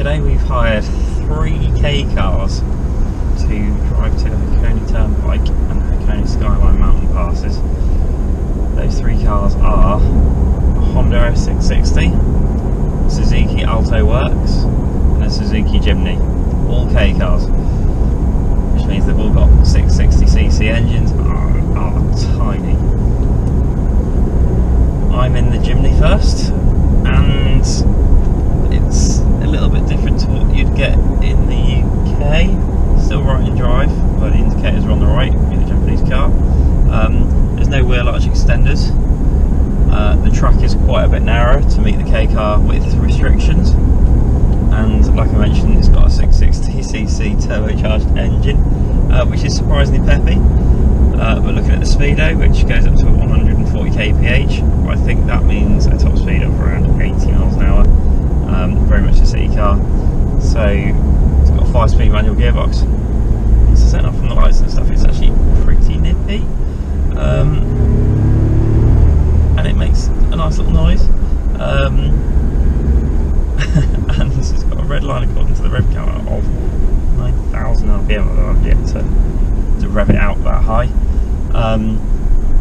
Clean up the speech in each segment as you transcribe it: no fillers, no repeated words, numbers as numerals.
today we've hired 3 K cars to drive to the Hakone Turnpike and Hakone Skyline mountain passes. Those 3 cars are a Honda S660, Suzuki Alto Works and a Suzuki Jimny. All K cars, which means they've all got 660cc engines, are tiny. I'm in the Jimny first, and it's a little bit different to what you'd get in the UK. Still right in drive, but the indicators are on the right in a Japanese car. There's no wheel arch extenders. The track is quite a bit narrow to meet the K car width restrictions, and like I mentioned, it's got a 660cc turbocharged engine, which is surprisingly peppy. But looking at the speedo, which goes up to 140 kph, I think that means a top speed of around 80 miles an hour. Very much a city car. So it's got a 5-speed manual gearbox. So setting off from the lights and stuff, it's actually pretty nippy, and it makes a nice little noise. And it's got a red line according to the rev counter of 9,000 RPM, although I've yet to rev it out that high.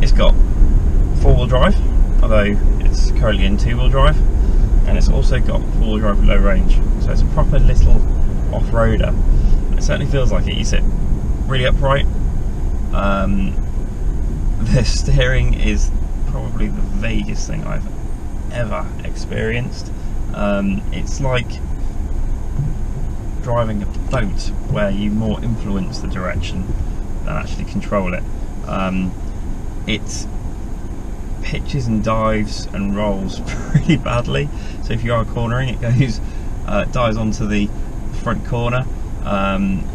It's got 4-wheel drive, although it's currently in 2-wheel drive, and it's also got 4-wheel drive with low range, so it's a proper little off-roader. It certainly feels like it. You sit really upright. The steering is probably the vaguest thing I've ever experienced. It's like driving a boat where you more influence the direction than actually control it. It pitches and dives and rolls pretty badly, so if you are cornering, it goes dives onto the front corner.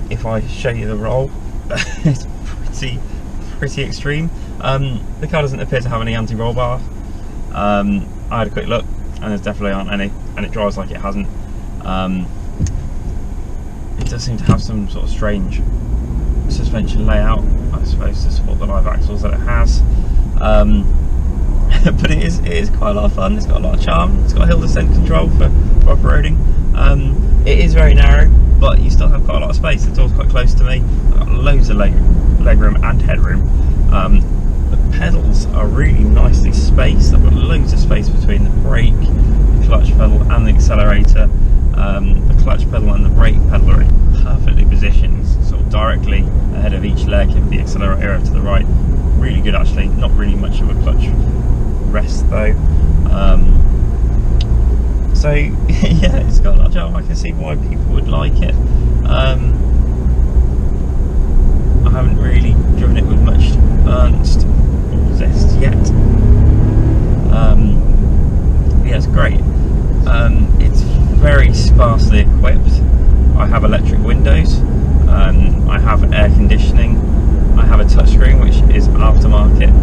If I show you the roll, it's pretty extreme. The car doesn't appear to have any anti-roll bar. I had a quick look and there definitely aren't any, and it drives like it hasn't. It does seem to have some sort of strange suspension layout, I suppose, to support the live axles that it has. But it is quite a lot of fun. It's got a lot of charm. It's got hill descent control for off-roading. It is very narrow, but you still have quite a lot of space. The door's quite close to me. I've got loads of legroom and headroom. The pedals are really nicely spaced. I've got loads of space between the brake, the clutch pedal and the accelerator. The clutch pedal and the brake pedal are perfectly positioned, sort of directly ahead of each leg, of the accelerator to the right. Really good actually, not really much of a clutch rest though. So yeah, it's got a lot of charm. I can see why people would like it. I haven't really driven it with much Ernst or zest yet. Yeah, it's great. It's very sparsely equipped. I have electric windows, I have air conditioning, I have a touchscreen which is aftermarket,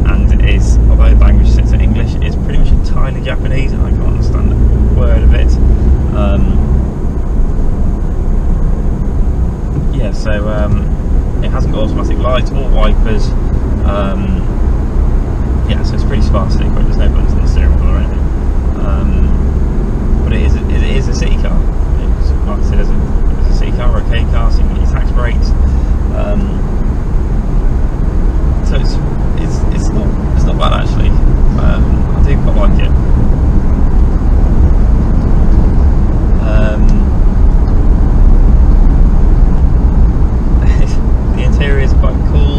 and is, although the language sits in English, is pretty much entirely Japanese and I can't understand a word of it. Yeah, so it hasn't got automatic lights or wipers. Yeah, so it's pretty sparsely equipped. There's no buttons on the steering wheel or anything. But it is a city car. It's marketed as a city car or a K car, so you can get your tax breaks. So it's not bad actually. I do quite like it. The interior is quite cool.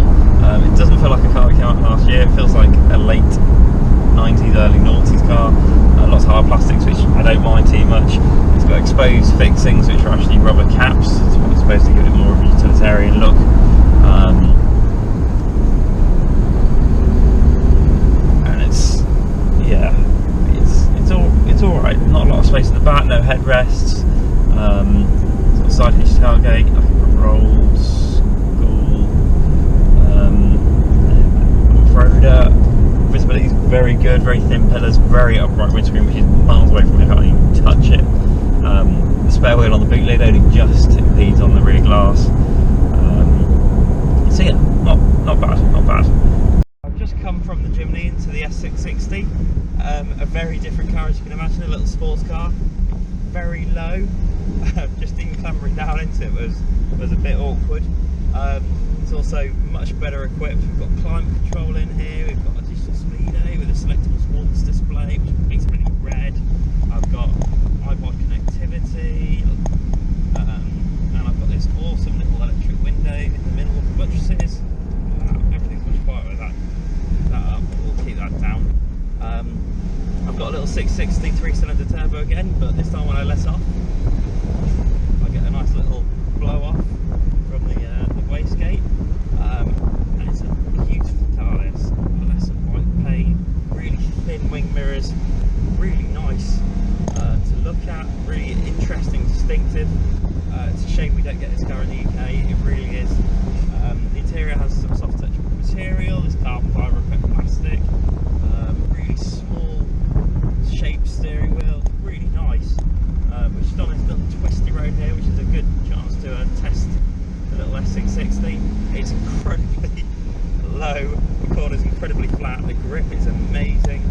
It doesn't feel like a car we came out last year. It feels like a late 90s, early noughties car. Lots of hard plastics, which I don't mind too much. It's got exposed fixings, which are actually rubber caps. It's supposed to give it more of a utilitarian look. And it's all right. Not a lot of space in the back. No headrests. It's got a side hitch tailgate. I think rolls. Cool. Off-roader. Visibility is very good, very thin pillars, very upright windscreen, which is miles away from me. I can't even touch it. The spare wheel on the boot lid only just impedes on the rear glass. So yeah, not bad. I've just come from the Jimny into the S660, a very different car as you can imagine, a little sports car. very low. Just even clambering down into it was a bit awkward. It's also much better equipped. We've got climate control in here, we've got a digital speedo with a selectable sports display, which makes it really red. I've got iPod connectivity, and I've got this awesome little electric window in the middle of the buttresses. Everything's much quieter with that up, but we'll keep that down. I've got a little 660 3-cylinder turbo again, but this time when I let off, I get a nice little blow off from the wastegate, and it's a beautiful car. This fluorescent white paint, really thin wing mirrors, really nice to look at, really interesting, distinctive. It's a shame we don't get this car in the UK. It really is. The interior has some soft touch material. It's carbon fibre effect plastic. Really small shaped steering wheel, really nice. We're just on this little twisty road here, which is a good chance to test the little S660. It's incredibly low, the corner's incredibly flat, the grip is amazing.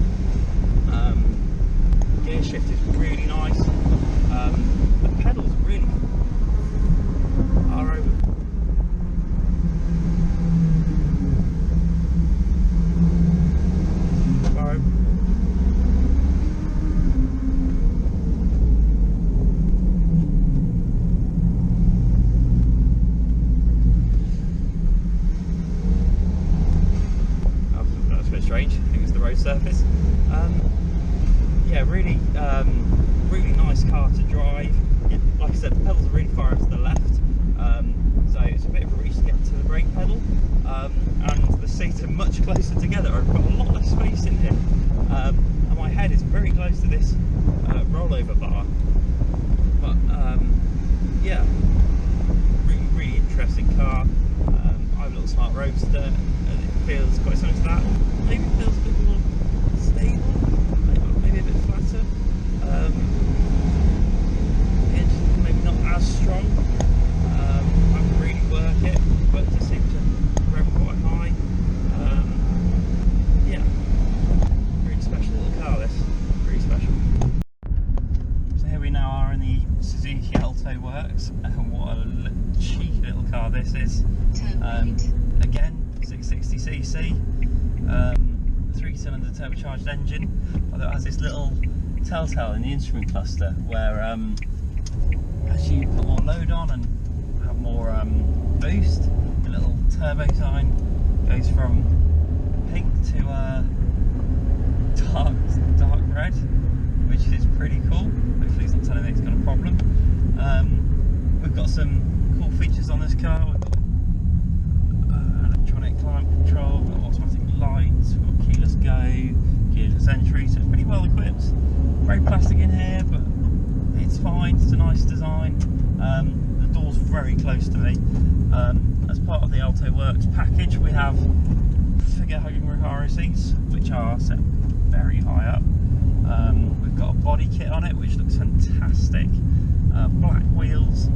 Gear shift is really nice. The pedals really are over. That's a bit strange. I think it's the road surface. Yeah, really, really nice car to drive. Like I said, the pedals are really far out to the left, so it's a bit of a reach to get to the brake pedal, and the seats are much closer together. I've got a lot less space in here, and my head is very close to this rollover bar. But yeah, really, really interesting car. I have a little smart roadster, and it feels quite similar to that. Maybe it feels a bit more stable, maybe a bit flatter. The engine maybe not as strong. I can really work it, but it just seems to rev quite high. Yeah, really special little car. This really special. So here we now are in the Suzuki Alto Works, and what a cheeky little car this is. Again, 660cc, 3-cylinder turbocharged engine, although it has this little telltale in the instrument cluster where as you put more load on and have more boost, the little turbo sign goes from pink to dark red, which is pretty cool. Hopefully it's not telling me it's got a problem. We've got some cool features on this car. We've got electronic climate control, we've got automatic lights, we've got keyless go, keyless entry, so it's pretty well equipped. Very plastic in here, but it's fine, it's a nice design. The door's very close to me. As part of the Alto Works package, we have figure hugging Recaro seats, which are set very high up. We've got a body kit on it, which looks fantastic. Black wheels,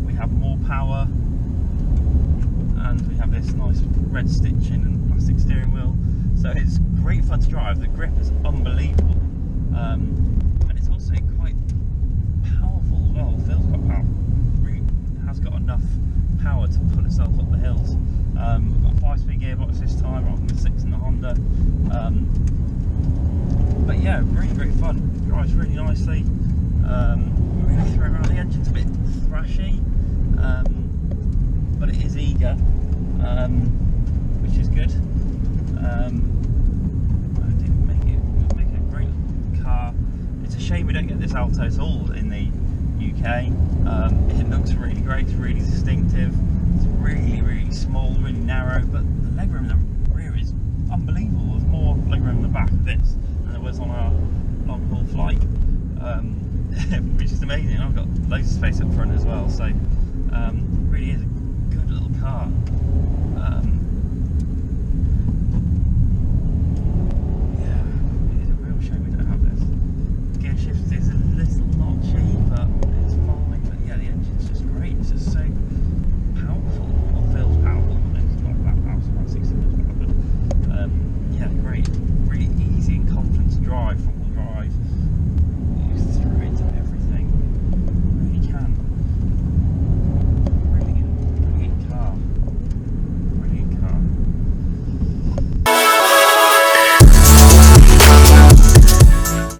we have more power, and we have this nice red stitching and plastic steering wheel, so it's great fun to drive. The grip is unbelievable, and it's also quite powerful as well. It feels quite powerful. It really has got enough power to pull itself up the hills. We've got a 5-speed gearbox this time rather than the 6 in the Honda, but yeah, really great fun. It drives really nicely. Really throw around. The engine's a bit thrashy, but it is eager, which is good. I think it'll make a great car. It's a shame we don't get this Alto at all in the UK. It looks really great, it's really distinctive. It's really, really small, really narrow, but the legroom in the rear is unbelievable. There's more legroom in the back of this than there was on our long haul flight, which is amazing. I've got loads of space up front as well, so really is a good little car.